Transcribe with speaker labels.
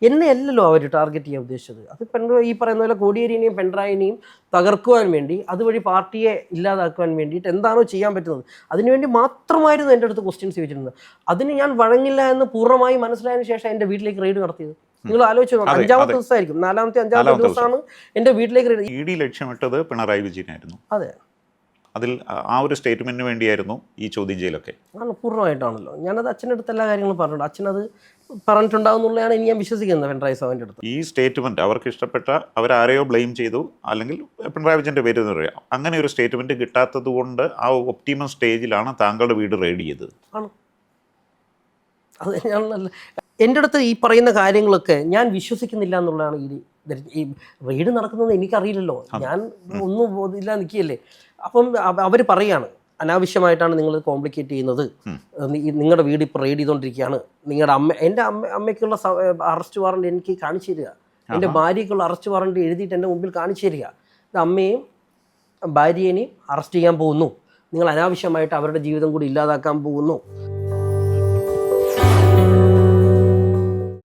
Speaker 1: എന്നെ അല്ലല്ലോ അവർ ടാർഗറ്റ് ചെയ്യാൻ ഉദ്ദേശിച്ചത്. അത് ഈ പറയുന്ന പോലെ കോടിയേരിനെയും പിണറായിനെയും തകർക്കുവാൻ വേണ്ടി, അതുവഴി പാർട്ടിയെ ഇല്ലാതാക്കുവാൻ വേണ്ടിയിട്ട് എന്താണോ ചെയ്യാൻ പറ്റുന്നത് അതിനുവേണ്ടി മാത്രമായിരുന്നു എൻ്റെ അടുത്ത് ക്വസ്റ്റ്യൻസ് ചോദിച്ചിരുന്നത്. അതിന് ഞാൻ വഴങ്ങില്ല എന്ന് പൂർണ്ണമായി മനസ്സിലായതിനു ശേഷം എൻ്റെ വീട്ടിലേക്ക് റെയ്ഡ് നടത്തിയത്. നിങ്ങൾ ആലോചിച്ചു നോക്കാം, 5ാമത്തെ ദിവസമായിരിക്കും, 4ാമത്തെ ദിവസമാണ് എൻ്റെ വീട്ടിലേക്ക് റെയ്ഡ്.
Speaker 2: ഇഡി ലക്ഷ്യമിട്ടത് പിണറായി വിജയനായിരുന്നു.
Speaker 1: അതെ,
Speaker 2: അതിൽ ആ ഒരു സ്റ്റേറ്റ്മെന്റിന് വേണ്ടിയായിരുന്നു ഈ ചോദ്യം ചെയ്യലൊക്കെ.
Speaker 1: പൂർണ്ണമായിട്ടാണല്ലോ. ഞാനത് അച്ഛൻ്റെ അടുത്ത് എല്ലാ കാര്യങ്ങളും പറഞ്ഞിട്ടുണ്ട്. അച്ഛനത് പറഞ്ഞിട്ടുണ്ടാവുന്നുള്ളതാണ് ഇനി ഞാൻ വിശ്വസിക്കുന്നത് പിണറായി സാറിൻ്റെ അടുത്ത്.
Speaker 2: ഈ സ്റ്റേറ്റ്മെന്റ് അവർക്ക് ഇഷ്ടപ്പെട്ട, അവരാരെയോ ബ്ലെയിം ചെയ്തു, അല്ലെങ്കിൽ പിണറായി വിജയന്റെ പേര് എന്ന് പറയാം, അങ്ങനെ ഒരു സ്റ്റേറ്റ്മെന്റ് കിട്ടാത്തത് കൊണ്ട് ആ ഒപ്റ്റിമം സ്റ്റേജിലാണ് താങ്കളുടെ വീട് റെയ്ഡ് ചെയ്തത്.
Speaker 1: ആണ്, അത് ഞാൻ എൻ്റെ അടുത്ത് ഈ പറയുന്ന കാര്യങ്ങളൊക്കെ ഞാൻ വിശ്വസിക്കുന്നില്ല എന്നുള്ളതാണ്. ഈ റെയ്ഡ് നടക്കുന്നത് എനിക്കറിയില്ലല്ലോ, ഞാൻ ഒന്നും ഇല്ല നിൽക്കുകയല്ലേ. അപ്പം അവർ പറയാണ് അനാവശ്യമായിട്ടാണ് നിങ്ങൾ കോംപ്ലിക്കേറ്റ് ചെയ്യുന്നത്, നിങ്ങളുടെ വീട് ഇപ്പോൾ റെയ്ഡ് ചെയ്തുകൊണ്ടിരിക്കുകയാണ്, നിങ്ങളുടെ എൻ്റെ അമ്മയ്ക്കുള്ള അറസ്റ്റ് വാറണ്ട് എനിക്ക് കാണിച്ചു തരിക, എൻ്റെ ഭാര്യയ്ക്കുള്ള അറസ്റ്റ് വാറണ്ട് എഴുതിയിട്ട് എൻ്റെ മുമ്പിൽ കാണിച്ചു തരിക, അമ്മയും ഭാര്യേനെയും അറസ്റ്റ് ചെയ്യാൻ പോകുന്നു, നിങ്ങൾ അനാവശ്യമായിട്ട് അവരുടെ ജീവിതം കൂടി ഇല്ലാതാക്കാൻ പോകുന്നു.